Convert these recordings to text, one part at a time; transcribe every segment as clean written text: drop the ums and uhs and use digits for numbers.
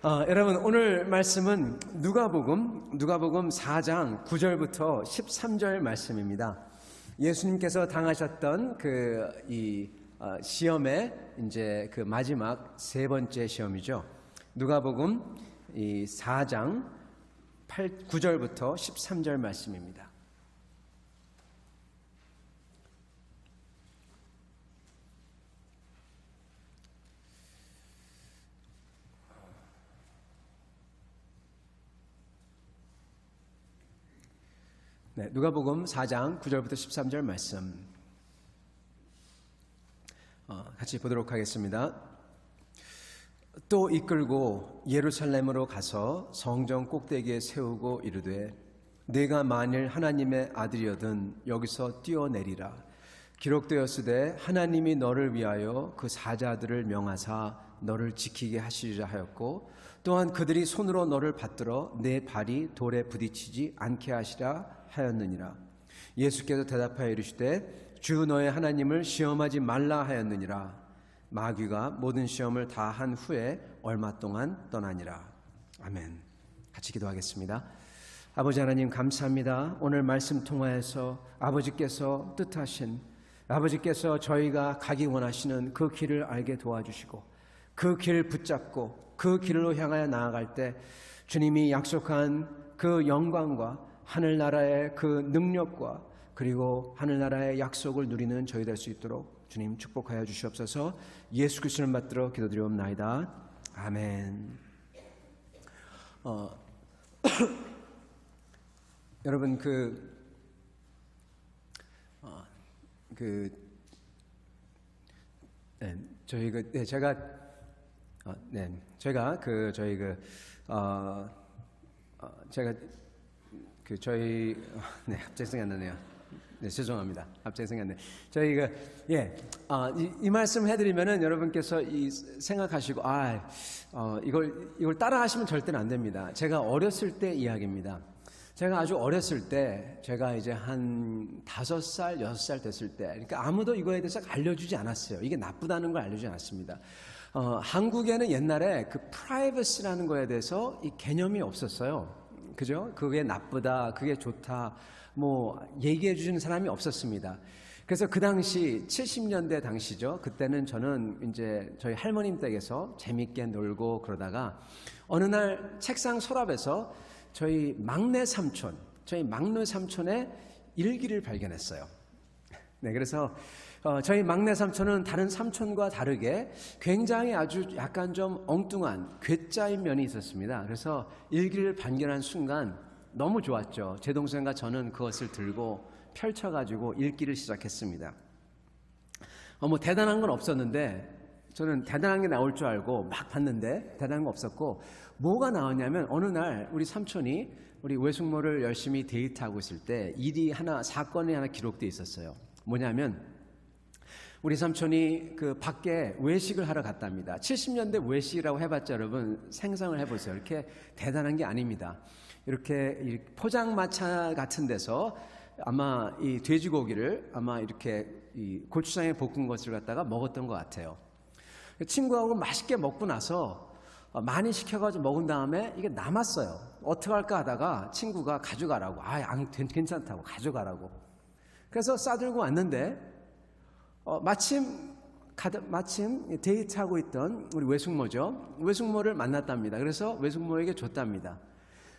여러분, 오늘 말씀은 누가복음 4장 9절부터 13절 말씀입니다. 예수님께서 당하셨던 시험의 이제 그 마지막 세 번째 시험이죠. 누가복음 4장 9절부터 13절 말씀입니다. 네, 누가복음 4장 9절부터 13절 말씀 같이 보도록 하겠습니다. 또 이끌고 예루살렘으로 가서 성전 꼭대기에 세우고 이르되 네가 만일 하나님의 아들이거든 여기서 뛰어내리라. 기록되었으되 하나님이 너를 위하여 그 사자들을 명하사 너를 지키게 하시리라 하였고 또한 그들이 손으로 너를 받들어 내 발이 돌에 부딪히지 않게 하시라 하였느니라. 예수께서 대답하여 이르시되 주 너의 하나님을 시험하지 말라 하였느니라. 마귀가 모든 시험을 다 한 후에 얼마 동안 떠나니라. 아멘. 같이 기도하겠습니다. 아버지 하나님 감사합니다. 오늘 말씀 통하여서 아버지께서 뜻하신 아버지께서 저희가 가기 원하시는 그 길을 알게 도와주시고 그 길 붙잡고 그 길로 향하여 나아갈 때 주님이 약속한 그 영광과 하늘나라의 그 능력과 그리고 하늘나라의 약속을 누리는 저희 될 수 있도록 주님 축복하여 주시옵소서. 예수 그리스도를 받들어 기도드리옵나이다. 아멘. 여러분 갑자기 생각이 안 나네요. 네, 죄송합니다. 갑자기 생각나네. 이 말씀 해드리면은 여러분께서 생각하시고, 이걸 따라하시면 절대는 안 됩니다. 제가 어렸을 때 이야기입니다. 제가 아주 어렸을 때, 제가 이제 한 5살, 6살 됐을 때, 그러니까 아무도 이거에 대해서 알려주지 않았어요. 이게 나쁘다는 걸 알려주지 않았습니다. 한국에는 옛날에 그 프라이버시라는 거에 대해서 이 개념이 없었어요. 그죠? 그게 나쁘다, 그게 좋다, 얘기해 주시는 사람이 없었습니다. 그래서 그 당시, 70년대 당시죠. 그때는 저는 이제 저희 할머님 댁에서 재밌게 놀고 그러다가 어느 날 책상 서랍에서 저희 막내 삼촌의 일기를 발견했어요. 네, 그래서 저희 막내 삼촌은 다른 삼촌과 다르게 굉장히 아주 약간 좀 엉뚱한 괴짜인 면이 있었습니다. 그래서 일기를 발견한 순간 너무 좋았죠. 제 동생과 저는 그것을 들고 펼쳐가지고 읽기를 시작했습니다. 대단한 건 없었는데 저는 대단한 게 나올 줄 알고 막 봤는데 대단한 거 없었고 뭐가 나왔냐면 어느 날 우리 삼촌이 우리 외숙모를 열심히 데이트하고 있을 때 사건이 하나 기록되어 있었어요. 뭐냐면 우리 삼촌이 그 밖에 외식을 하러 갔답니다. 70년대 외식이라고 해봤자 여러분 생각을 해보세요. 이렇게 대단한 게 아닙니다. 이렇게 포장마차 같은 데서 아마 이 돼지고기를 아마 이렇게 이 고추장에 볶은 것을 갖다가 먹었던 것 같아요. 친구하고 맛있게 먹고 나서 많이 시켜가지고 먹은 다음에 이게 남았어요. 어떻게 할까 하다가 친구가 가져가라고. 괜찮다고 가져가라고. 그래서 싸들고 왔는데 마침 데이트하고 있던 우리 외숙모죠. 외숙모를 만났답니다. 그래서 외숙모에게 줬답니다.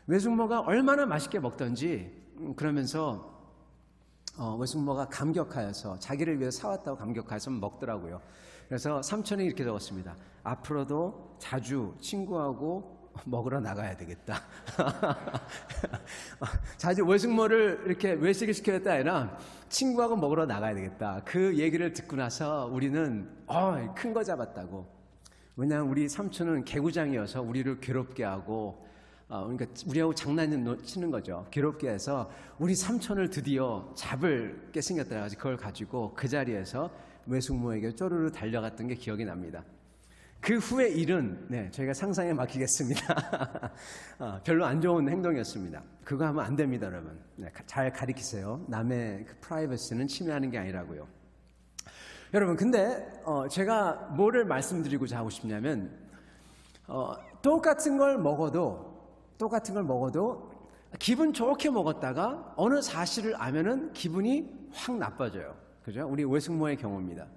외숙모가 얼마나 맛있게 먹던지 그러면서 외숙모가 감격하여서 자기를 위해 사왔다고 감격하여서 먹더라고요. 그래서 삼촌이 이렇게 적었습니다. 앞으로도 자주 친구하고 먹으러 나가야 되겠다. 자주 외숙모를 이렇게 외식을 시켜야 아니라 친구하고 먹으러 나가야 되겠다. 그 얘기를 듣고 나서 우리는 큰 거 잡았다고. 왜냐하면 우리 삼촌은 개구장이어서 우리를 괴롭게 하고 그러니까 우리하고 장난치는 거죠. 괴롭게 해서 우리 삼촌을 드디어 잡을 게 생겼더라고요. 그걸 가지고 그 자리에서 외숙모에게 쪼르르 달려갔던 게 기억이 납니다. 그 후의 일은 저희가 상상에 맡기겠습니다. 별로 안 좋은 행동이었습니다. 그거 하면 안 됩니다, 여러분. 잘 가리키세요. 남의 그 프라이버시는 침해하는 게 아니라고요. 여러분, 근데 제가 뭐를 말씀드리고자 하고 싶냐면 똑같은 걸 먹어도 기분 좋게 먹었다가 어느 사실을 알면은 기분이 확 나빠져요. 그죠? 우리 외숙모의 경우입니다.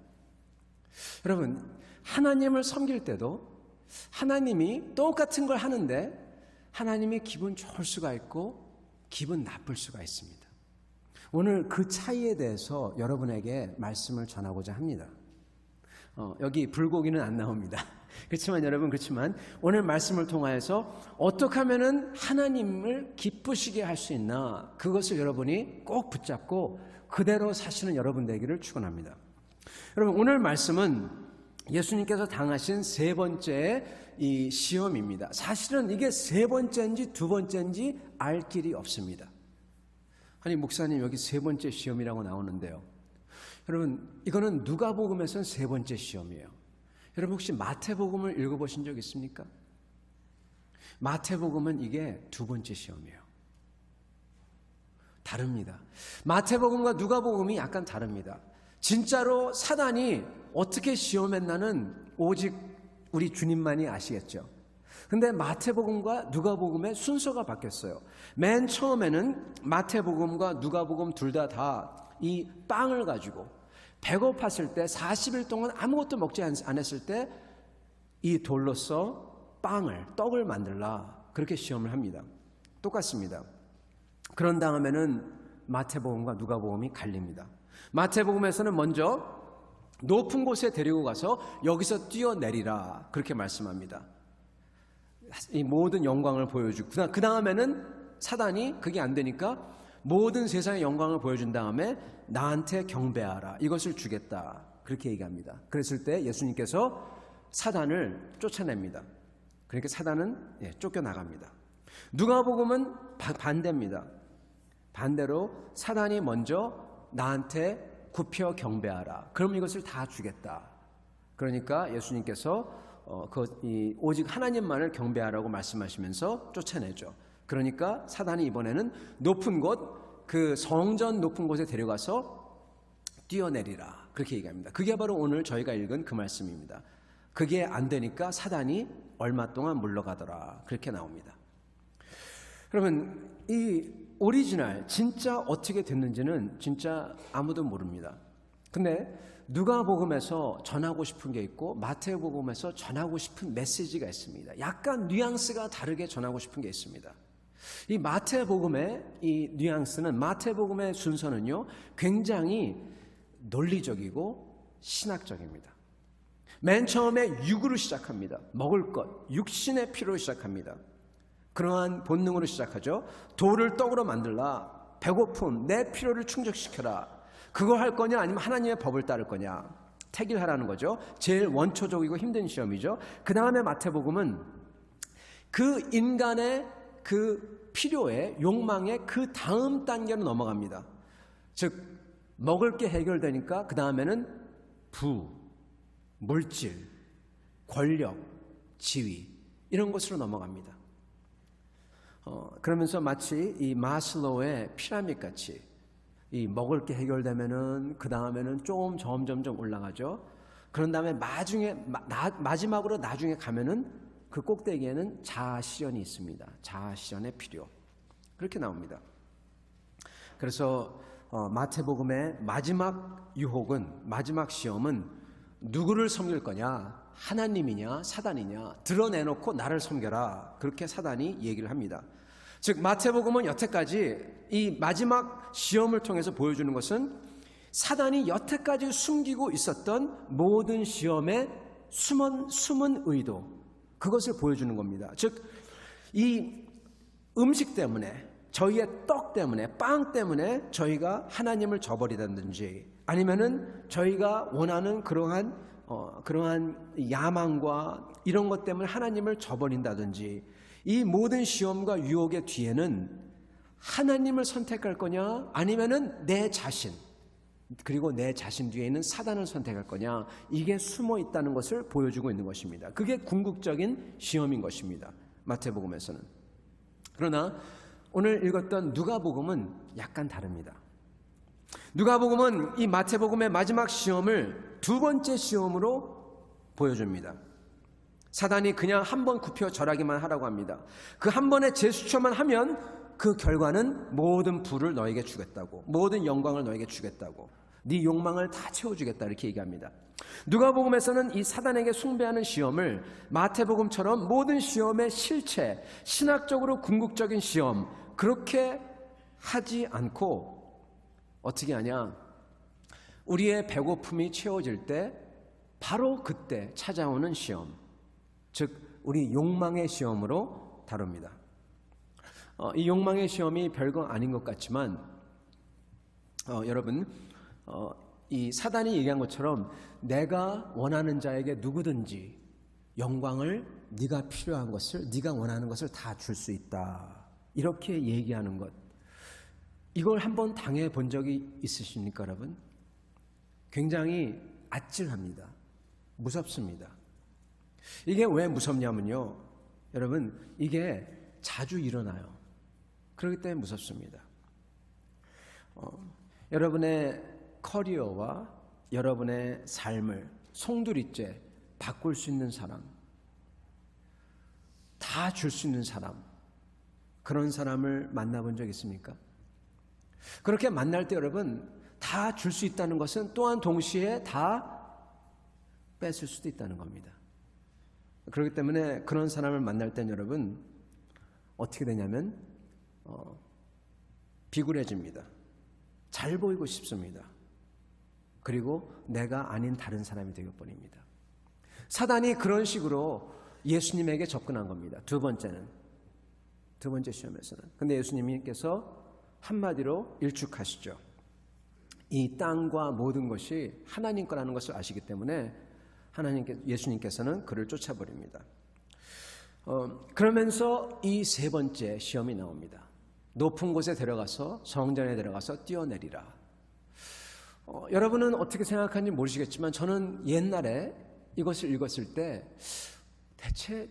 여러분, 하나님을 섬길 때도 하나님이 똑같은 걸 하는데 하나님이 기분 좋을 수가 있고 기분 나쁠 수가 있습니다. 오늘 그 차이에 대해서 여러분에게 말씀을 전하고자 합니다. 여기 불고기는 안 나옵니다. 그렇지만 오늘 말씀을 통하여서 어떻게 하면은 하나님을 기쁘시게 할 수 있나, 그것을 여러분이 꼭 붙잡고 그대로 사시는 여러분 되기를 축원합니다. 여러분, 오늘 말씀은 예수님께서 당하신 세 번째 이 시험입니다. 사실은 이게 세 번째인지 두 번째인지 알 길이 없습니다. 아니, 목사님 여기 세 번째 시험이라고 나오는데요. 여러분, 이거는 누가복음에서는 세 번째 시험이에요. 여러분, 혹시 마태복음을 읽어보신 적 있습니까? 마태복음은 이게 두 번째 시험이에요. 다릅니다. 마태복음과 누가복음이 약간 다릅니다. 진짜로 사단이 어떻게 시험했나는 오직 우리 주님만이 아시겠죠. 근데 마태복음과 누가복음의 순서가 바뀌었어요. 맨 처음에는 마태복음과 누가복음 둘 다 이 빵을 가지고 배고팠을 때 40일 동안 아무것도 먹지 않았을 때 이 돌로서 떡을 만들라, 그렇게 시험을 합니다. 똑같습니다. 그런 다음에는 마태복음과 누가복음이 갈립니다. 마태복음에서는 먼저 높은 곳에 데리고 가서 여기서 뛰어내리라, 그렇게 말씀합니다. 이 모든 영광을 보여주고, 그 다음에는 사단이 그게 안 되니까 모든 세상의 영광을 보여준 다음에 나한테 경배하라, 이것을 주겠다, 그렇게 얘기합니다. 그랬을 때 예수님께서 사단을 쫓아냅니다. 그러니까 사단은 쫓겨나갑니다. 누가복음은 반대입니다. 반대로 사단이 먼저 나한테 굽혀 경배하라, 그럼 이것을 다 주겠다. 그러니까 예수님께서 오직 하나님만을 경배하라고 말씀하시면서 쫓아내죠. 그러니까 사단이 이번에는 높은 곳, 그 성전 높은 곳에 데려가서 뛰어내리라, 그렇게 얘기합니다. 그게 바로 오늘 저희가 읽은 그 말씀입니다. 그게 안 되니까 사단이 얼마 동안 물러가더라, 그렇게 나옵니다. 그러면 이 오리지널 진짜 어떻게 됐는지는 진짜 아무도 모릅니다. 근데 누가복음에서 전하고 싶은 게 있고 마태복음에서 전하고 싶은 메시지가 있습니다. 약간 뉘앙스가 다르게 전하고 싶은 게 있습니다. 이 마태복음의 이 뉘앙스는, 마태복음의 순서는요 굉장히 논리적이고 신학적입니다. 맨 처음에 육으로 시작합니다. 먹을 것, 육신의 피로 시작합니다. 그러한 본능으로 시작하죠. 돌을 떡으로 만들라, 배고픔, 내 필요를 충족시켜라. 그거 할 거냐 아니면 하나님의 법을 따를 거냐, 택일하라는 거죠. 제일 원초적이고 힘든 시험이죠. 그 다음에 마태복음은 그 인간의 그 필요의 욕망의 그 다음 단계로 넘어갑니다. 즉 먹을 게 해결되니까 그 다음에는 부, 물질, 권력, 지위, 이런 것으로 넘어갑니다. 그러면서 마치 이 마슬로우의 피라미드 같이 이 먹을 게 해결되면은 그 다음에는 좀 점점점 올라가죠. 그런 다음에 마지막으로 나중에 가면은 그 꼭대기에는 자아실현이 있습니다. 자아실현의 필요, 그렇게 나옵니다. 그래서 마태복음의 마지막 유혹은, 마지막 시험은 누구를 섬길 거냐, 하나님이냐 사단이냐 드러내놓고 나를 섬겨라, 그렇게 사단이 얘기를 합니다. 즉 마태복음은 여태까지 이 마지막 시험을 통해서 보여주는 것은 사단이 여태까지 숨기고 있었던 모든 시험의 숨은 의도, 그것을 보여주는 겁니다. 즉 이 음식 때문에, 저희의 떡 때문에, 빵 때문에 저희가 하나님을 저버리다든지, 아니면은 저희가 원하는 그러한 야망과 이런 것 때문에 하나님을 저버린다든지, 이 모든 시험과 유혹의 뒤에는 하나님을 선택할 거냐 아니면은 내 자신, 그리고 내 자신 뒤에 있는 사단을 선택할 거냐, 이게 숨어 있다는 것을 보여주고 있는 것입니다. 그게 궁극적인 시험인 것입니다, 마태복음에서는. 그러나 오늘 읽었던 누가복음은 약간 다릅니다. 누가복음은 이 마태복음의 마지막 시험을 두 번째 시험으로 보여줍니다. 사단이 그냥 한 번 굽혀 절하기만 하라고 합니다. 그 한 번의 제스처만 하면 그 결과는 모든 부를 너에게 주겠다고, 모든 영광을 너에게 주겠다고, 네 욕망을 다 채워주겠다 이렇게 얘기합니다. 누가복음에서는 이 사단에게 숭배하는 시험을 마태복음처럼 모든 시험의 실체, 신학적으로 궁극적인 시험 그렇게 하지 않고 어떻게 하냐, 우리의 배고픔이 채워질 때 바로 그때 찾아오는 시험, 즉 우리 욕망의 시험으로 다룹니다. 이 욕망의 시험이 별거 아닌 것 같지만 여러분 이 사단이 얘기한 것처럼 내가 원하는 자에게 누구든지 영광을, 네가 필요한 것을, 네가 원하는 것을 다 줄 수 있다 이렇게 얘기하는 것, 이걸 한번 당해 본 적이 있으십니까 여러분? 굉장히 아찔합니다. 무섭습니다. 이게 왜 무섭냐면요, 여러분 이게 자주 일어나요. 그렇기 때문에 무섭습니다. 여러분의 커리어와 여러분의 삶을 송두리째 바꿀 수 있는 사람, 다 줄 수 있는 사람, 그런 사람을 만나본 적 있습니까? 그렇게 만날 때 여러분 다 줄 수 있다는 것은 또한 동시에 다 뺏을 수도 있다는 겁니다. 그렇기 때문에 그런 사람을 만날 땐 여러분 어떻게 되냐면 비굴해집니다. 잘 보이고 싶습니다. 그리고 내가 아닌 다른 사람이 되어버립니다. 사단이 그런 식으로 예수님에게 접근한 겁니다. 두 번째 시험에서는. 근데 예수님께서 한마디로 일축하시죠. 이 땅과 모든 것이 하나님 거라는 것을 아시기 때문에 예수님께서는 그를 쫓아버립니다. 그러면서 이 세 번째 시험이 나옵니다. 높은 곳에 데려가서, 성전에 데려가서 뛰어내리라. 여러분은 어떻게 생각하는지 모르시겠지만 저는 옛날에 이것을 읽었을 때 대체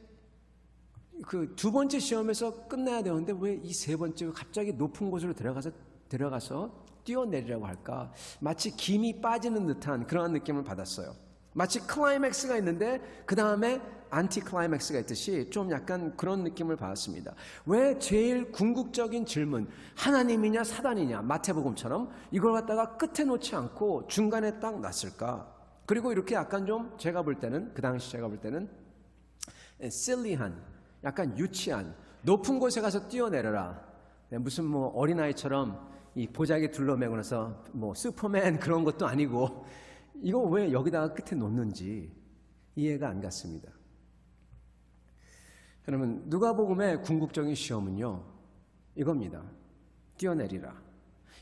그 두 번째 시험에서 끝나야 되는데 왜 이 세 번째 갑자기 높은 곳으로 데려가서 뛰어내리라고 할까? 마치 김이 빠지는 듯한 그런 느낌을 받았어요. 마치 클라이맥스가 있는데 그 다음에 안티 클라이맥스가 있듯이 좀 약간 그런 느낌을 받았습니다. 왜 제일 궁극적인 질문, 하나님이냐 사단이냐, 마태복음처럼 이걸 갖다가 끝에 놓지 않고 중간에 딱 놨을까? 그리고 이렇게 약간 좀 제가 볼 때는, 그 당시 제가 볼 때는 실리한, 약간 유치한, 높은 곳에 가서 뛰어내려라, 무슨 뭐 어린아이처럼 이 보자기 둘러매고 나서 뭐 슈퍼맨 그런 것도 아니고 이거 왜 여기다가 끝에 놓는지 이해가 안 갔습니다. 여러분 누가복음의 궁극적인 시험은요 이겁니다. 뛰어내리라.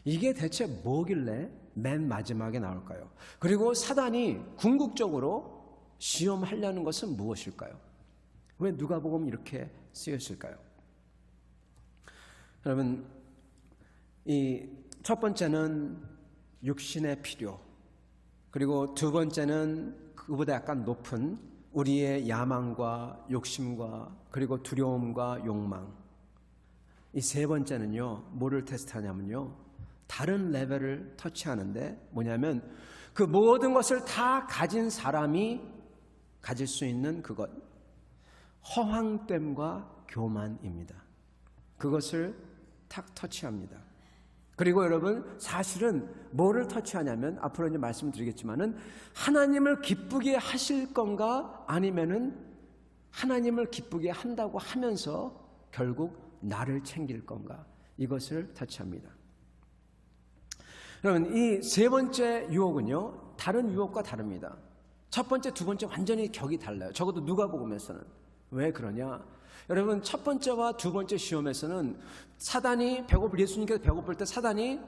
이게 대체 뭐길래 맨 마지막에 나올까요? 그리고 사단이 궁극적으로 시험하려는 것은 무엇일까요? 왜 누가복음이 이렇게 쓰였을까요? 여러분 이 첫 번째는 육신의 필요, 그리고 두 번째는 그보다 약간 높은 우리의 야망과 욕심과 그리고 두려움과 욕망. 이 세 번째는요 뭐를 테스트하냐면요 다른 레벨을 터치하는데 뭐냐면 그 모든 것을 다 가진 사람이 가질 수 있는 그것, 허황됨과 교만입니다. 그것을 탁 터치합니다. 그리고 여러분 사실은 뭐를 터치하냐면 앞으로 이제 말씀드리겠지만은 하나님을 기쁘게 하실 건가 아니면은 하나님을 기쁘게 한다고 하면서 결국 나를 챙길 건가, 이것을 터치합니다. 여러분 이 세 번째 유혹은요 다른 유혹과 다릅니다. 첫 번째, 두 번째 완전히 격이 달라요. 적어도 누가복음에서는. 왜 그러냐? 여러분 첫 번째와 두 번째 시험에서는 사단이 예수님께서 배고플 때 사단이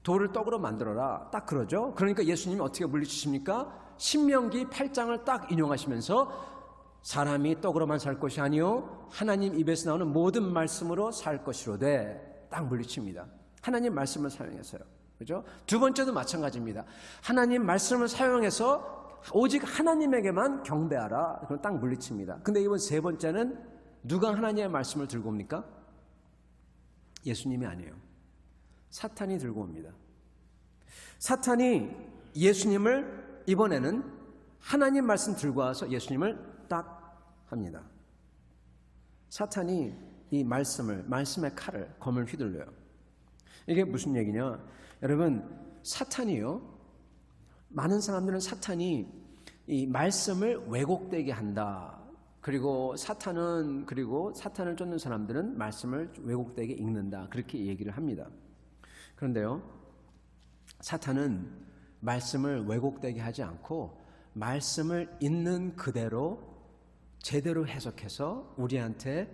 돌을 떡으로 만들어라 딱 그러죠. 그러니까 예수님이 어떻게 물리치십니까? 신명기 8장을 딱 인용하시면서 사람이 떡으로만 살 것이 아니요 하나님 입에서 나오는 모든 말씀으로 살 것이로되 딱 물리칩니다. 하나님 말씀을 사용해서요. 그죠? 두 번째도 마찬가지입니다. 하나님 말씀을 사용해서 오직 하나님에게만 경배하라. 그럼 딱 물리칩니다. 근데 이번 세 번째는 누가 하나님의 말씀을 들고 옵니까? 예수님이 아니에요. 사탄이 들고 옵니다. 사탄이 예수님을 이번에는 하나님 말씀 들고 와서 예수님을 딱 합니다. 사탄이 이 말씀의 칼을, 검을 휘둘러요. 이게 무슨 얘기냐? 여러분, 사탄이요. 많은 사람들은 사탄이 이 말씀을 왜곡되게 한다. 그리고 사탄을 쫓는 사람들은 말씀을 왜곡되게 읽는다. 그렇게 얘기를 합니다. 그런데요, 사탄은 말씀을 왜곡되게 하지 않고 말씀을 있는 그대로 제대로 해석해서 우리한테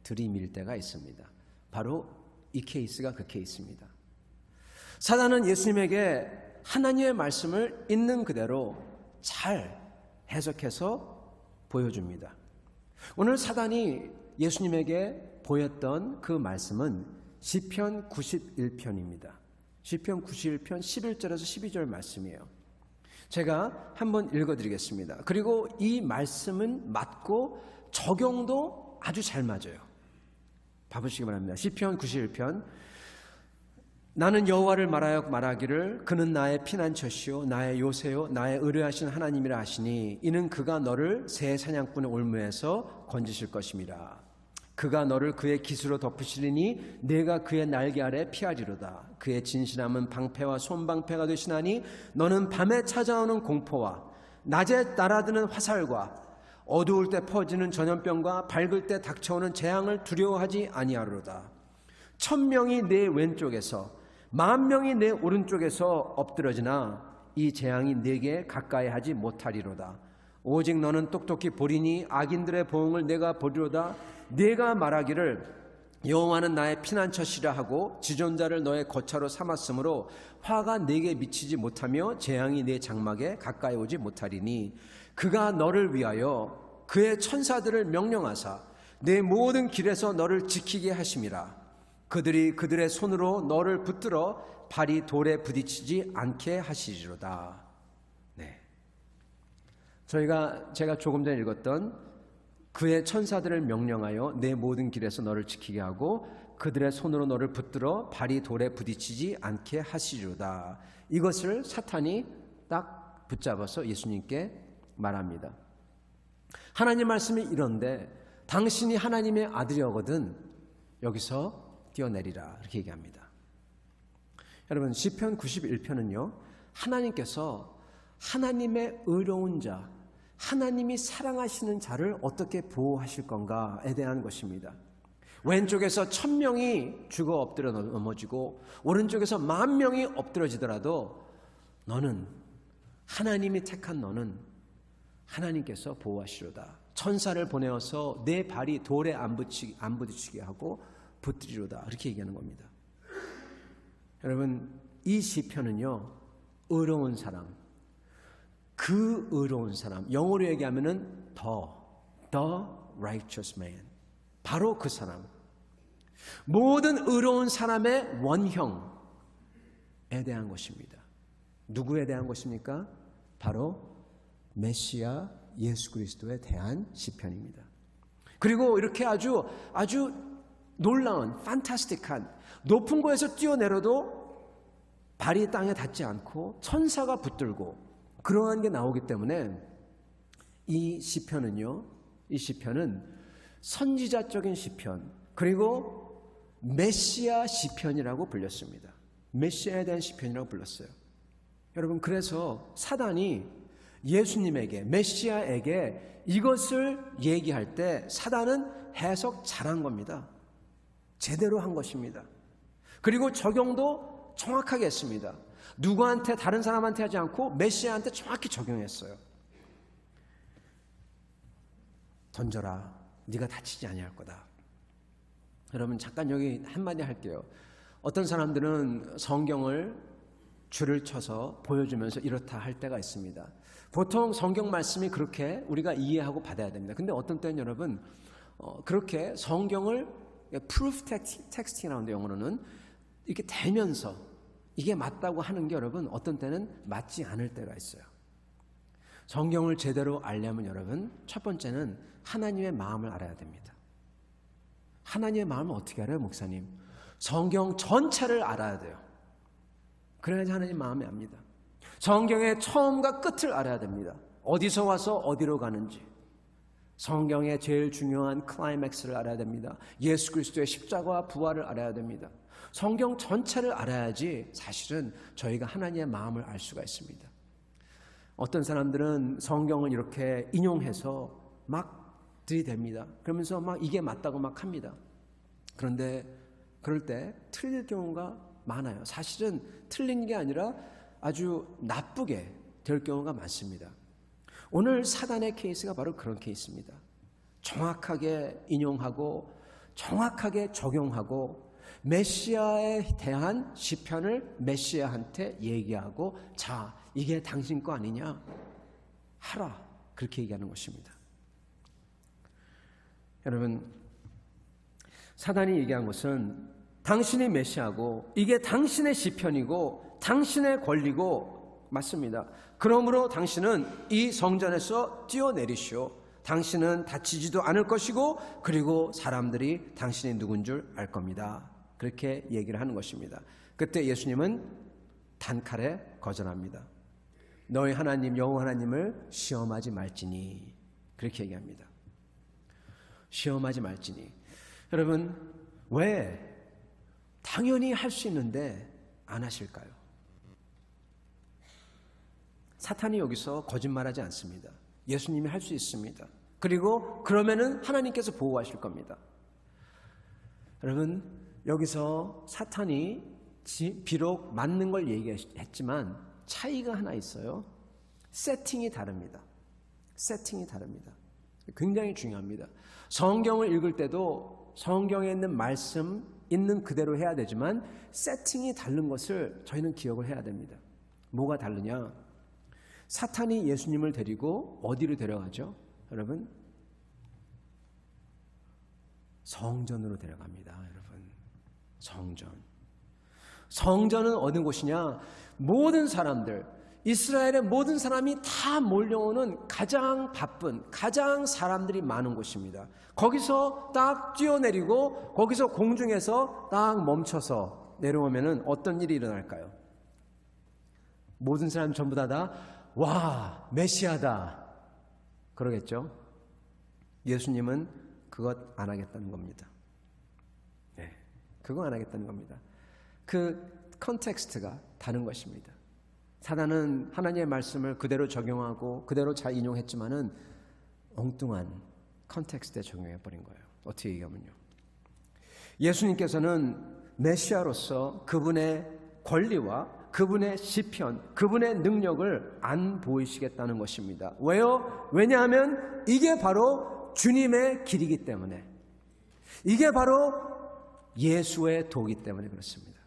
들이밀 때가 있습니다. 바로 이 케이스가 그 케이스입니다. 사단은 예수님에게 하나님의 말씀을 있는 그대로 잘 해석해서 보여줍니다. 오늘 사단이 예수님에게 보였던 그 말씀은 시편 91편입니다. 시편 91편 11절에서 12절 말씀이에요. 제가 한번 읽어드리겠습니다. 그리고 이 말씀은 맞고 적용도 아주 잘 맞아요. 봐보시기 바랍니다. 시편 91편. 나는 여호와를 말하여 말하기를 그는 나의 피난처시요 나의 요새요 나의 의뢰하신 하나님이라 하시니 이는 그가 너를 새 사냥꾼의 올무에서 건지실 것임이라. 그가 너를 그의 깃으로 덮으시리니 내가 그의 날개 아래 피하리로다. 그의 진실함은 방패와 손방패가 되시나니 너는 밤에 찾아오는 공포와 낮에 날아드는 화살과 어두울 때 퍼지는 전염병과 밝을 때 닥쳐오는 재앙을 두려워하지 아니하리로다. 1000명이 내 왼쪽에서 10,000명이 내 오른쪽에서 엎드러지나 이 재앙이 내게 가까이 하지 못하리로다. 오직 너는 똑똑히 보리니 악인들의 보응을 내가 보리로다. 내가 말하기를 여호와는 나의 피난처시라 하고 지존자를 너의 거처로 삼았으므로 화가 내게 미치지 못하며 재앙이 내 장막에 가까이 오지 못하리니 그가 너를 위하여 그의 천사들을 명령하사 내 모든 길에서 너를 지키게 하심이라. 그들이 그들의 손으로 너를 붙들어 발이 돌에 부딪히지 않게 하시리로다. 네. 제가 조금 전에 읽었던 그의 천사들을 명령하여 내 모든 길에서 너를 지키게 하고 그들의 손으로 너를 붙들어 발이 돌에 부딪히지 않게 하시리로다. 이것을 사탄이 딱 붙잡아서 예수님께 말합니다. 하나님 말씀이 이런데 당신이 하나님의 아들이거든 여기서 뛰어내리라 이렇게 얘기합니다. 여러분 시편 91편은요 하나님께서 하나님의 의로운 자, 하나님이 사랑하시는 자를 어떻게 보호하실 건가에 대한 것입니다. 왼쪽에서 1000명이 죽어 엎드려 넘어지고 오른쪽에서 10,000명이 엎드러지더라도 너는 하나님이 택한 너는 하나님께서 보호하시로다. 천사를 보내어서 내 발이 돌에 안 부딪히게 하고 붙들이로다 이렇게 얘기하는 겁니다. 여러분 이 시편은요 의로운 사람, 그 의로운 사람, 영어로 얘기하면은 the righteous man, 바로 그 사람, 모든 의로운 사람의 원형에 대한 것입니다. 누구에 대한 것입니까? 바로 메시아 예수 그리스도에 대한 시편입니다. 그리고 이렇게 아주 놀라운 판타스틱한 높은 곳에서 뛰어내려도 발이 땅에 닿지 않고 천사가 붙들고 그러한 게 나오기 때문에 이 시편은 선지자적인 시편 그리고 메시아 시편이라고 불렸습니다. 메시아에 대한 시편이라고 불렀어요. 여러분 그래서 사단이 예수님에게 메시아에게 이것을 얘기할 때 사단은 해석 잘한 겁니다. 제대로 한 것입니다. 그리고 적용도 정확하게 했습니다. 누구한테 다른 사람한테 하지 않고 메시아한테 정확히 적용했어요. 던져라 네가 다치지 아니할 거다. 여러분 잠깐 여기 한마디 할게요. 어떤 사람들은 성경을 줄을 쳐서 보여주면서 이렇다 할 때가 있습니다. 보통 성경 말씀이 그렇게 우리가 이해하고 받아야 됩니다. 근데 어떤 때는 여러분 그렇게 성경을 proof texting이라는데 영어로는 이렇게 대면서 이게 맞다고 하는 게 여러분 어떤 때는 맞지 않을 때가 있어요. 성경을 제대로 알려면 여러분 첫 번째는 하나님의 마음을 알아야 됩니다. 하나님의 마음을 어떻게 알아요, 목사님? 성경 전체를 알아야 돼요. 그래야지 하나님 마음을 압니다. 성경의 처음과 끝을 알아야 됩니다. 어디서 와서 어디로 가는지, 성경의 제일 중요한 클라이맥스를 알아야 됩니다. 예수 그리스도의 십자가와 부활을 알아야 됩니다. 성경 전체를 알아야지 사실은 저희가 하나님의 마음을 알 수가 있습니다. 어떤 사람들은 성경을 이렇게 인용해서 막 들이댑니다. 그러면서 막 이게 맞다고 막 합니다. 그런데 그럴 때 틀릴 경우가 많아요. 사실은 틀린 게 아니라 아주 나쁘게 될 경우가 많습니다. 오늘 사단의 케이스가 바로 그런 케이스입니다. 정확하게 인용하고 정확하게 적용하고 메시아에 대한 시편을 메시아한테 얘기하고 자, 이게 당신 거 아니냐? 하라. 그렇게 얘기하는 것입니다. 여러분, 사단이 얘기한 것은 당신이 메시아고 이게 당신의 시편이고 당신의 권리고 맞습니다. 그러므로 당신은 이 성전에서 뛰어내리시오. 당신은 다치지도 않을 것이고 그리고 사람들이 당신이 누군 줄 알 겁니다. 그렇게 얘기를 하는 것입니다. 그때 예수님은 단칼에 거절합니다. 너희 하나님 여호와 하나님을 시험하지 말지니 그렇게 얘기합니다. 시험하지 말지니. 여러분, 왜 당연히 할 수 있는데 안 하실까요? 사탄이 여기서 거짓말하지 않습니다. 예수님이 할 수 있습니다. 그리고 그러면은 하나님께서 보호하실 겁니다. 여러분, 여기서 사탄이 비록 맞는 걸 얘기했지만 차이가 하나 있어요. 세팅이 다릅니다. 세팅이 다릅니다. 굉장히 중요합니다. 성경을 읽을 때도 성경에 있는 말씀 있는 그대로 해야 되지만 세팅이 다른 것을 저희는 기억을 해야 됩니다. 뭐가 다르냐? 사탄이 예수님을 데리고 어디로 데려가죠? 여러분, 성전으로 데려갑니다. 여러분, 성전. 성전은 어느 곳이냐? 모든 사람들, 이스라엘의 모든 사람이 다 몰려오는 가장 바쁜, 가장 사람들이 많은 곳입니다. 거기서 딱 뛰어내리고 거기서 공중에서 딱 멈춰서 내려오면은 어떤 일이 일어날까요? 모든 사람 전부 다 와, 메시아다 그러겠죠? 예수님은 그것 안 하겠다는 겁니다. 네, 그거 안 하겠다는 겁니다. 그 컨텍스트가 다른 것입니다. 사단은 하나님의 말씀을 그대로 적용하고 그대로 잘 인용했지만은 엉뚱한 컨텍스트에 적용해버린 거예요. 어떻게 얘기하면요, 예수님께서는 메시아로서 그분의 권리와 그분의 시편, 그분의 능력을 안 보이시겠다는 것입니다. 왜요? 왜냐하면 이게 바로 주님의 길이기 때문에, 이게 바로 예수의 도이기 때문에 그렇습니다.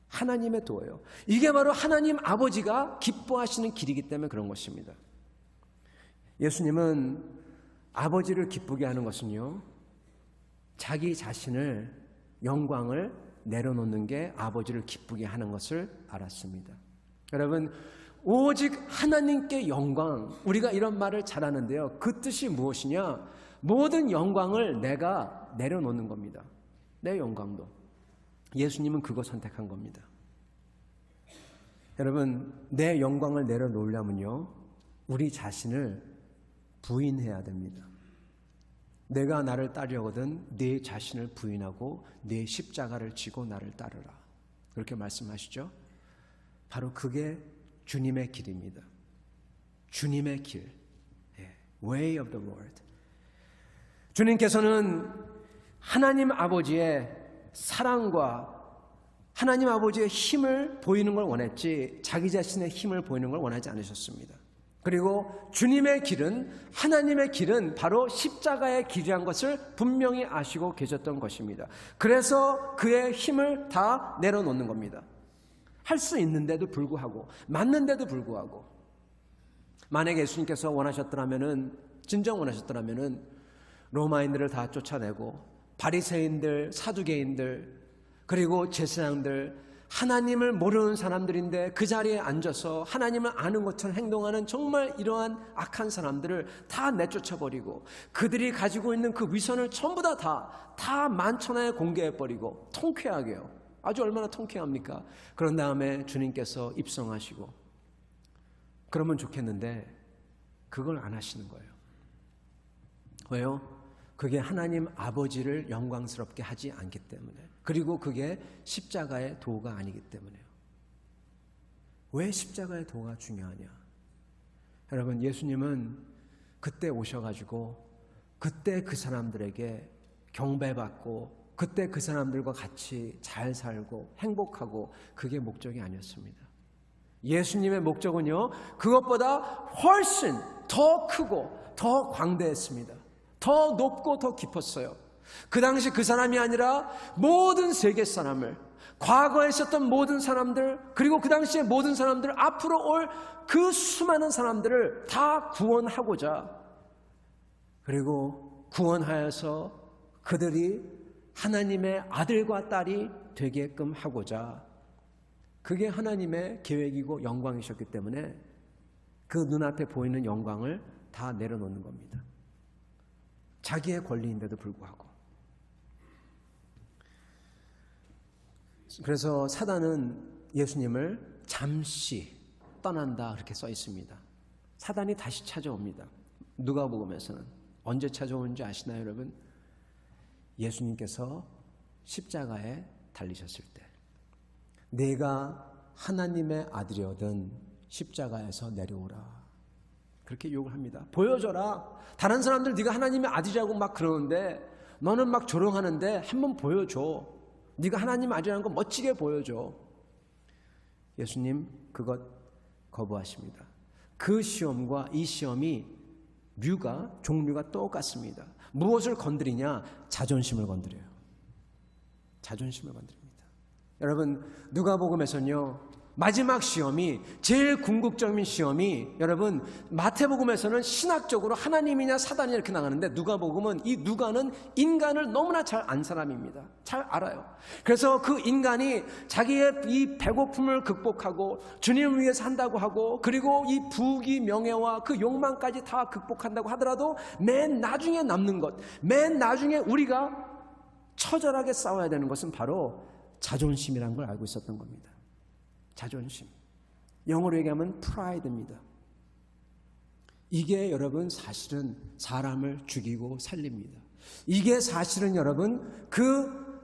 하나님의 도예요. 이게 바로 하나님 아버지가 기뻐하시는 길이기 때문에 그런 것입니다. 예수님은 아버지를 기쁘게 하는 것은요, 자기 자신을, 영광을 내려놓는 게 아버지를 기쁘게 하는 것을 알았습니다. 여러분, 오직 하나님께 영광, 우리가 이런 말을 잘 하는데요, 그 뜻이 무엇이냐? 모든 영광을 내가 내려놓는 겁니다. 내 영광도. 예수님은 그거 선택한 겁니다. 여러분, 내 영광을 내려놓으려면요, 우리 자신을 부인해야 됩니다. 내가 나를 따르거든 내 자신을 부인하고 내 십자가를 지고 나를 따르라. 그렇게 말씀하시죠. 바로 그게 주님의 길입니다. 주님의 길. Way of the Lord. 주님께서는 하나님 아버지의 사랑과 하나님 아버지의 힘을 보이는 걸 원했지 자기 자신의 힘을 보이는 걸 원하지 않으셨습니다. 그리고 주님의 길은, 하나님의 길은 바로 십자가의 길이란 것을 분명히 아시고 계셨던 것입니다. 그래서 그의 힘을 다 내려놓는 겁니다. 할 수 있는데도 불구하고, 맞는데도 불구하고. 만약에 예수님께서 원하셨더라면은, 진정 원하셨더라면은 로마인들을 다 쫓아내고 바리새인들, 사두개인들, 그리고 제사장들, 하나님을 모르는 사람들인데 그 자리에 앉아서 하나님을 아는 것처럼 행동하는 정말 이러한 악한 사람들을 다 내쫓아버리고 그들이 가지고 있는 그 위선을 전부 다 만천하에 공개해버리고 통쾌하게요. 아주 얼마나 통쾌합니까? 그런 다음에 주님께서 입성하시고 그러면 좋겠는데 그걸 안 하시는 거예요. 왜요? 그게 하나님 아버지를 영광스럽게 하지 않기 때문에, 그리고 그게 십자가의 도가 아니기 때문에요. 왜 십자가의 도가 중요하냐? 여러분, 예수님은 그때 오셔가지고 그때 그 사람들에게 경배받고 그때 그 사람들과 같이 잘 살고 행복하고, 그게 목적이 아니었습니다. 예수님의 목적은요, 그것보다 훨씬 더 크고 더 광대했습니다. 더 높고 더 깊었어요. 그 당시 그 사람이 아니라 모든 세계 사람을, 과거에 있었던 모든 사람들, 그리고 그 당시의 모든 사람들, 앞으로 올 그 수많은 사람들을 다 구원하고자, 그리고 구원하여서 그들이 하나님의 아들과 딸이 되게끔 하고자, 그게 하나님의 계획이고 영광이셨기 때문에 그 눈앞에 보이는 영광을 다 내려놓는 겁니다. 자기의 권리인데도 불구하고. 그래서 사단은 예수님을 잠시 떠난다, 그렇게 써 있습니다. 사단이 다시 찾아옵니다. 누가복음에서는 언제 찾아오는지 아시나요, 여러분? 예수님께서 십자가에 달리셨을 때, 내가 하나님의 아들이거든 십자가에서 내려오라, 그렇게 욕을 합니다. 보여줘라. 다른 사람들 네가 하나님의 아들이라고 막 그러는데, 너는 막 조롱하는데 한번 보여줘. 네가 하나님 아들이라는 거 멋지게 보여줘. 예수님 그것 거부하십니다. 그 시험과 이 시험이 종류가 똑같습니다. 무엇을 건드리냐? 자존심을 건드려요. 자존심을 건드립니다. 여러분, 누가복음에서는요, 마지막 시험이, 제일 궁극적인 시험이, 여러분, 마태복음에서는 신학적으로 하나님이냐 사단이냐 이렇게 나가는데, 누가복음은, 이 누가는 인간을 너무나 잘 안 사람입니다. 잘 알아요. 그래서 그 인간이 자기의 이 배고픔을 극복하고 주님을 위해서 한다고 하고, 그리고 이 부귀 명예와 그 욕망까지 다 극복한다고 하더라도 맨 나중에 남는 것, 맨 나중에 우리가 처절하게 싸워야 되는 것은 바로 자존심이라는 걸 알고 있었던 겁니다. 자존심. 영어로 얘기하면 프라이드입니다. 이게 여러분 사실은 사람을 죽이고 살립니다. 이게 사실은 여러분 그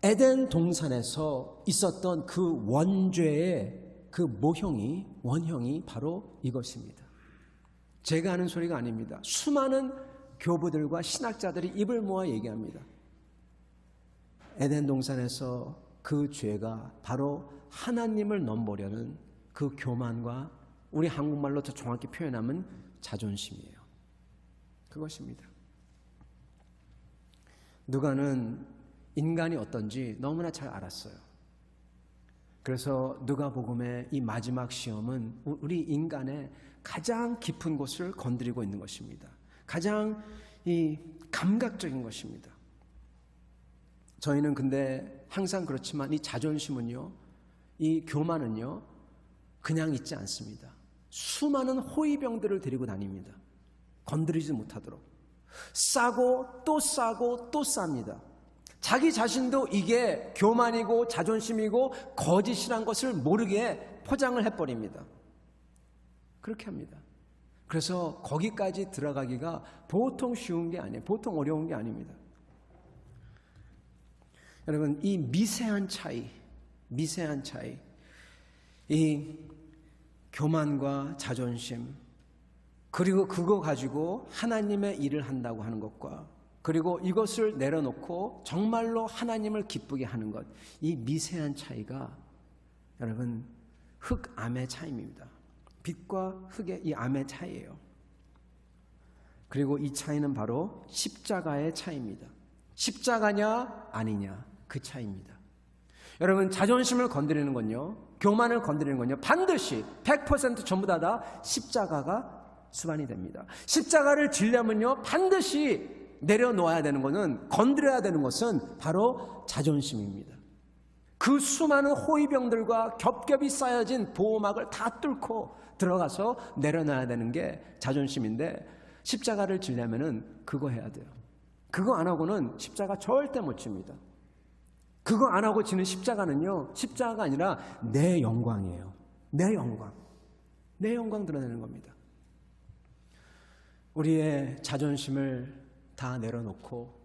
에덴 동산에서 있었던 그 원죄의 그 원형이 바로 이것입니다. 제가 하는 소리가 아닙니다. 수많은 교부들과 신학자들이 입을 모아 얘기합니다. 에덴 동산에서 그 죄가 바로 하나님을 넘보려는 그 교만과, 우리 한국말로 더 정확히 표현하면 자존심이에요. 그것입니다. 누가는 인간이 어떤지 너무나 잘 알았어요. 그래서 누가복음의 이 마지막 시험은 우리 인간의 가장 깊은 곳을 건드리고 있는 것입니다. 가장 이 감각적인 것입니다. 저희는 근데 항상 그렇지만 이 자존심은요, 이 교만은요, 그냥 있지 않습니다. 수많은 호위병들을 데리고 다닙니다. 건드리지 못하도록. 싸고 또 싸고 또 쌉니다. 자기 자신도 이게 교만이고 자존심이고 거짓이란 것을 모르게 포장을 해버립니다. 그렇게 합니다. 그래서 거기까지 들어가기가 보통 쉬운 게 아니에요. 보통 어려운 게 아닙니다. 여러분, 이 미세한 차이, 이 교만과 자존심, 그리고 그거 가지고 하나님의 일을 한다고 하는 것과, 그리고 이것을 내려놓고 정말로 하나님을 기쁘게 하는 것, 이 미세한 차이가 여러분 흑암의 차이입니다. 빛과 흑의 이 암의 차이예요. 그리고 이 차이는 바로 십자가의 차이입니다. 십자가냐 아니냐, 그 차이입니다. 여러분, 자존심을 건드리는 건요, 교만을 건드리는 건요, 반드시 100% 전부 다 십자가가 수반이 됩니다. 십자가를 지려면요, 반드시 내려놓아야 되는 것은, 건드려야 되는 것은 바로 자존심입니다. 그 수많은 호위병들과 겹겹이 쌓여진 보호막을 다 뚫고 들어가서 내려놔야 되는 게 자존심인데, 십자가를 지려면은 그거 해야 돼요. 그거 안 하고는 십자가 절대 못 집니다. 그거 안 하고 지는 십자가는요, 십자가가 아니라 내 영광이에요. 내 영광 드러내는 겁니다. 우리의 자존심을 다 내려놓고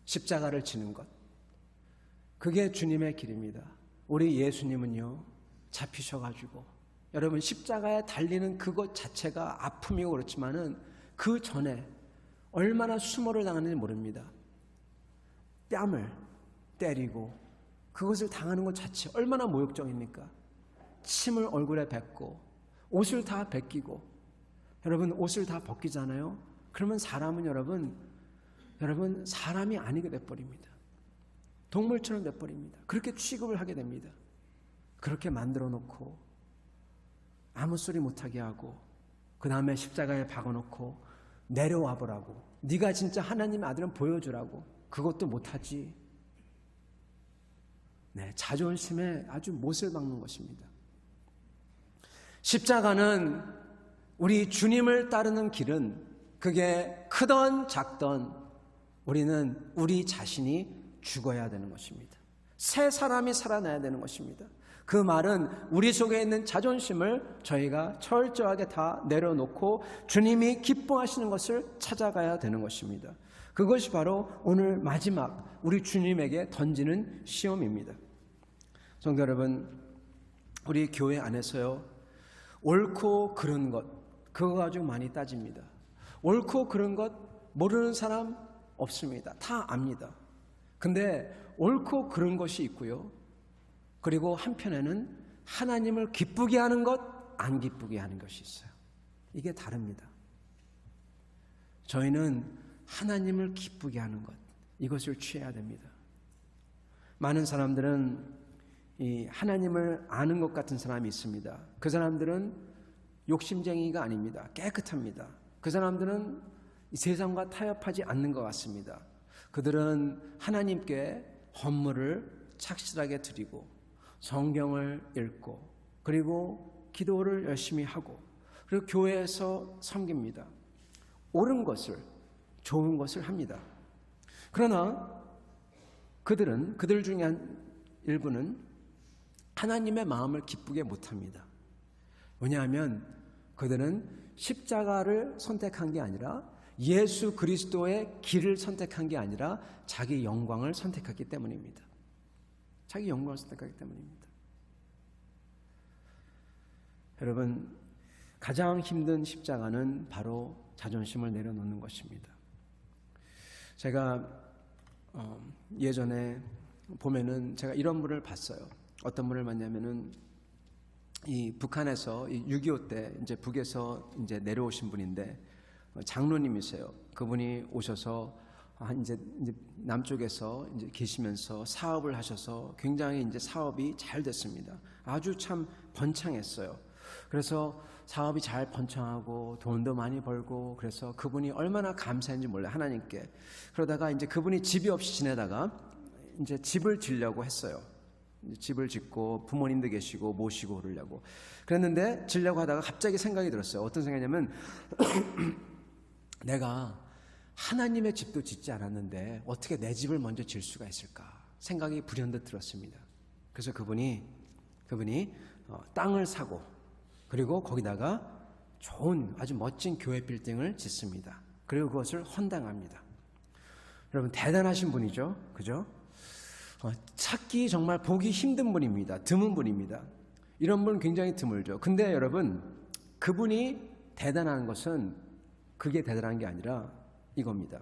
십자가를 지는 것, 그게 주님의 길입니다. 우리 예수님은요, 잡히셔가지고 여러분 십자가에 달리는 그것 자체가 아픔이고 그렇지만은 그 전에 얼마나 수모를 당하는지 모릅니다. 뺨을 때리고 그것을 당하는 것 자체 얼마나 모욕적입니까? 침을 얼굴에 뱉고 옷을 다 벗기고, 여러분 옷을 다 벗기잖아요. 그러면 사람은 여러분 사람이 아니게 돼버립니다. 동물처럼 돼버립니다. 그렇게 취급을 하게 됩니다. 그렇게 만들어 놓고 아무 소리 못하게 하고 그 다음에 십자가에 박아놓고 내려와 보라고, 네가 진짜 하나님의 아들은 보여주라고, 그것도 못하지. 네, 자존심에 아주 못을 박는 것입니다. 십자가는 우리 주님을 따르는 길은 그게 크던 작던 우리는 우리 자신이 죽어야 되는 것입니다. 새 사람이 살아나야 되는 것입니다. 그 말은 우리 속에 있는 자존심을 저희가 철저하게 다 내려놓고 주님이 기뻐하시는 것을 찾아가야 되는 것입니다. 그것이 바로 오늘 마지막 우리 주님에게 던지는 시험입니다. 성도 여러분, 우리 교회 안에서요, 옳고 그른 것, 그거 가지고 많이 따집니다. 옳고 그른 것 모르는 사람 없습니다. 다 압니다. 근데 옳고 그른 것이 있고요, 그리고 한편에는 하나님을 기쁘게 하는 것, 안 기쁘게 하는 것이 있어요. 이게 다릅니다. 저희는 하나님을 기쁘게 하는 것, 이것을 취해야 됩니다. 많은 사람들은 이 하나님을 아는 것 같은 사람이 있습니다. 그 사람들은 욕심쟁이가 아닙니다. 깨끗합니다. 그 사람들은 이 세상과 타협하지 않는 것 같습니다. 그들은 하나님께 헌물을 착실하게 드리고 성경을 읽고 그리고 기도를 열심히 하고 그리고 교회에서 섬깁니다. 옳은 것을, 좋은 것을 합니다. 그러나 그들 중에 한 일부는 하나님의 마음을 기쁘게 못합니다. 왜냐하면 그들은 십자가를 선택한 게 아니라 예수 그리스도의 길을 선택한 게 아니라 자기 영광을 선택했기 때문입니다. 자기 영광을 선택하기 때문입니다. 여러분, 가장 힘든 십자가는 바로 자존심을 내려놓는 것입니다. 제가 예전에 보면은 제가 이런 분을 봤어요. 어떤 분을 봤냐면은 이 북한에서 6.25 때 이제 북에서 이제 내려오신 분인데 장로님이세요. 그분이 오셔서 이제 남쪽에서 이제 계시면서 사업을 하셔서 굉장히 이제 사업이 잘 됐습니다. 아주 참 번창했어요. 그래서 사업이 잘 번창하고 돈도 많이 벌고 그래서 그분이 얼마나 감사했는지 몰라요, 하나님께. 그러다가 이제 그분이 집이 없이 지내다가 이제 집을 지려고 했어요. 집을 짓고 부모님도 계시고 모시고 그러려고 그랬는데 지려고 하다가 갑자기 생각이 들었어요. 어떤 생각이냐면 내가 하나님의 집도 짓지 않았는데 어떻게 내 집을 먼저 질 수가 있을까 생각이 불현듯 들었습니다. 그래서 그분이 땅을 사고 그리고 거기다가 좋은 아주 멋진 교회 빌딩을 짓습니다. 그리고 그것을 헌당합니다. 여러분, 대단하신 분이죠, 그죠? 찾기 정말 보기 힘든 분입니다. 드문 분입니다. 이런 분은 굉장히 드물죠. 근데 여러분, 그분이 대단한 것은 그게 대단한 게 아니라 이겁니다.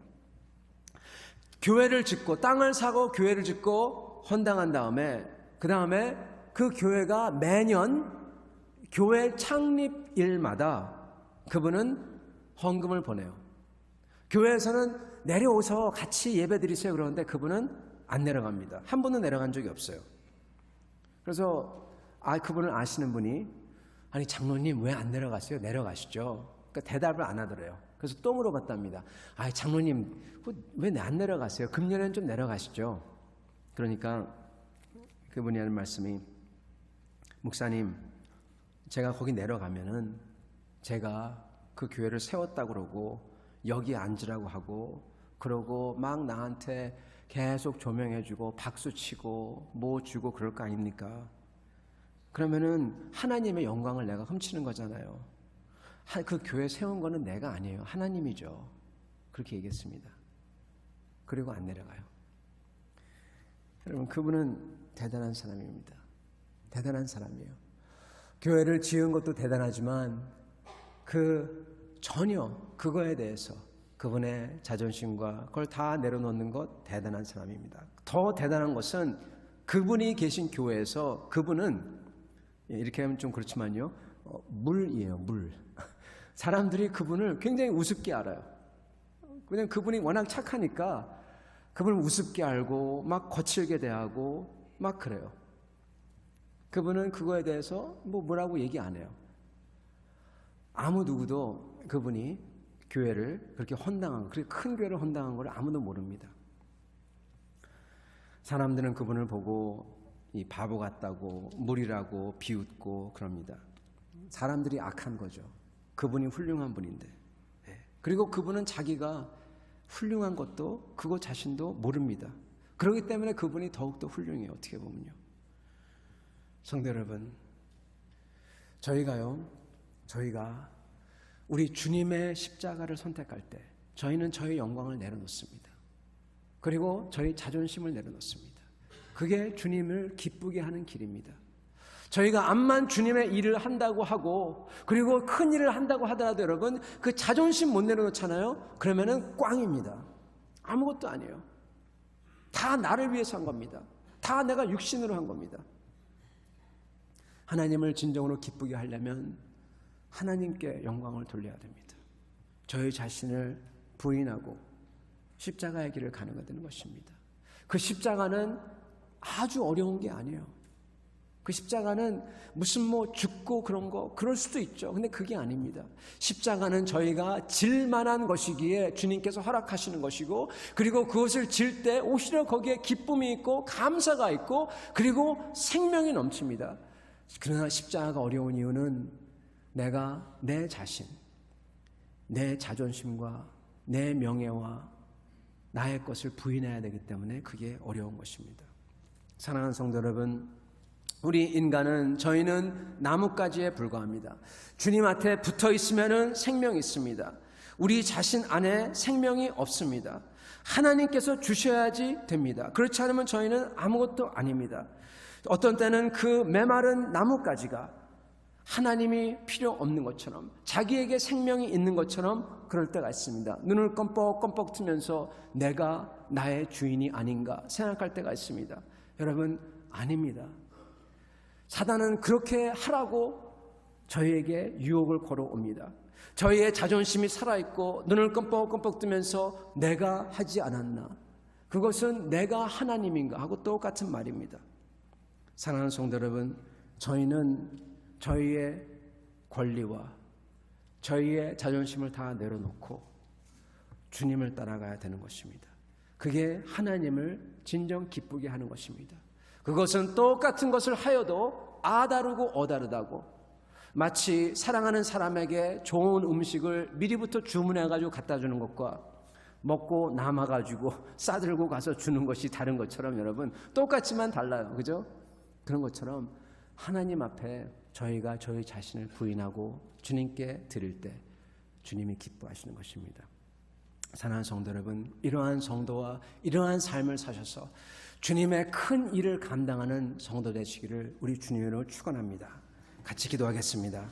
교회를 짓고 땅을 사고 교회를 짓고 헌당한 다음에 그 다음에 그 교회가 매년 교회 창립일마다 그분은 헌금을 보내요. 교회에서는 내려오서 같이 예배 드리세요 그러는데 그분은 안 내려갑니다. 한 번도 내려간 적이 없어요. 그래서 그분을 아시는 분이 아니 장로님 왜 안 내려갔어요? 내려가시죠. 그러니까 대답을 안 하더래요. 그래서 또 물어봤답니다. 장로님 왜 안 내려갔어요? 금년에는 좀 내려가시죠. 그러니까 그분이 하는 말씀이 목사님, 제가 거기 내려가면은 제가 그 교회를 세웠다고 그러고 여기 앉으라고 하고 그러고 막 나한테 계속 조명해주고 박수치고 뭐 주고 그럴 거 아닙니까? 그러면은 하나님의 영광을 내가 훔치는 거잖아요. 그 교회 세운 거는 내가 아니에요. 하나님이죠. 그렇게 얘기했습니다. 그리고 안 내려가요. 여러분, 그분은 대단한 사람입니다. 대단한 사람이에요. 교회를 지은 것도 대단하지만 전혀 그거에 대해서 그분의 자존심과 그걸 다 내려놓는 것 대단한 사람입니다. 더 대단한 것은 그분이 계신 교회에서 그분은 이렇게 하면 좀 그렇지만요, 물이에요, 물. 사람들이 그분을 굉장히 우습게 알아요. 그냥 그분이 워낙 착하니까 그분을 우습게 알고 막 거칠게 대하고 막 그래요. 그분은 그거에 대해서 뭐라고 얘기 안 해요. 아무 누구도 그분이 교회를 그렇게 헌당한, 그렇게 큰 교회를 헌당한 걸 아무도 모릅니다. 사람들은 그분을 보고 이 바보 같다고 무리라고 비웃고 그럽니다. 사람들이 악한 거죠. 그분이 훌륭한 분인데. 그리고 그분은 자기가 훌륭한 것도 그거 자신도 모릅니다. 그렇기 때문에 그분이 더욱더 훌륭해요. 어떻게 보면요. 성도 여러분, 저희가 우리 주님의 십자가를 선택할 때 저희는 저희 영광을 내려놓습니다. 그리고 저희 자존심을 내려놓습니다. 그게 주님을 기쁘게 하는 길입니다. 저희가 암만 주님의 일을 한다고 하고 그리고 큰 일을 한다고 하더라도 여러분, 그 자존심 못 내려놓잖아요. 그러면은 꽝입니다. 아무것도 아니에요. 다 나를 위해서 한 겁니다. 다 내가 육신으로 한 겁니다. 하나님을 진정으로 기쁘게 하려면 하나님께 영광을 돌려야 됩니다. 저희 자신을 부인하고 십자가의 길을 가는 것입니다. 그 십자가는 아주 어려운 게 아니에요. 그 십자가는 무슨 죽고 그럴 수도 있죠. 근데 그게 아닙니다. 십자가는 저희가 질 만한 것이기에 주님께서 허락하시는 것이고, 그리고 그것을 질 때 오히려 거기에 기쁨이 있고 감사가 있고 그리고 생명이 넘칩니다. 그러나 십자가가 어려운 이유는 내가 내 자신, 내 자존심과 내 명예와 나의 것을 부인해야 되기 때문에 그게 어려운 것입니다. 사랑하는 성도 여러분, 우리 인간은, 저희는 나뭇가지에 불과합니다. 주님 앞에 붙어 있으면 생명이 있습니다. 우리 자신 안에 생명이 없습니다. 하나님께서 주셔야지 됩니다. 그렇지 않으면 저희는 아무것도 아닙니다. 어떤 때는 그 메마른 나뭇가지가 하나님이 필요 없는 것처럼, 자기에게 생명이 있는 것처럼 그럴 때가 있습니다. 눈을 껌뻑껌뻑 뜨면서 내가 나의 주인이 아닌가 생각할 때가 있습니다. 여러분, 아닙니다. 사단은 그렇게 하라고 저희에게 유혹을 걸어옵니다. 저희의 자존심이 살아있고 눈을 껌뻑껌뻑 뜨면서 내가 하지 않았나, 그것은 내가 하나님인가 하고 똑같은 말입니다. 사랑하는 성도 여러분, 저희는 저희의 권리와 저희의 자존심을 다 내려놓고 주님을 따라가야 되는 것입니다. 그게 하나님을 진정 기쁘게 하는 것입니다. 그것은 똑같은 것을 하여도 아다르고 어다르다고, 마치 사랑하는 사람에게 좋은 음식을 미리부터 주문해가지고 갖다 주는 것과 먹고 남아가지고 싸들고 가서 주는 것이 다른 것처럼 여러분, 똑같지만 달라요. 그죠? 그런 것처럼 하나님 앞에 저희가 저희 자신을 부인하고 주님께 드릴 때 주님이 기뻐하시는 것입니다. 사랑하는 성도 여러분, 이러한 성도와 이러한 삶을 사셔서 주님의 큰 일을 감당하는 성도 되시기를 우리 주님으로 축원합니다. 같이 기도하겠습니다.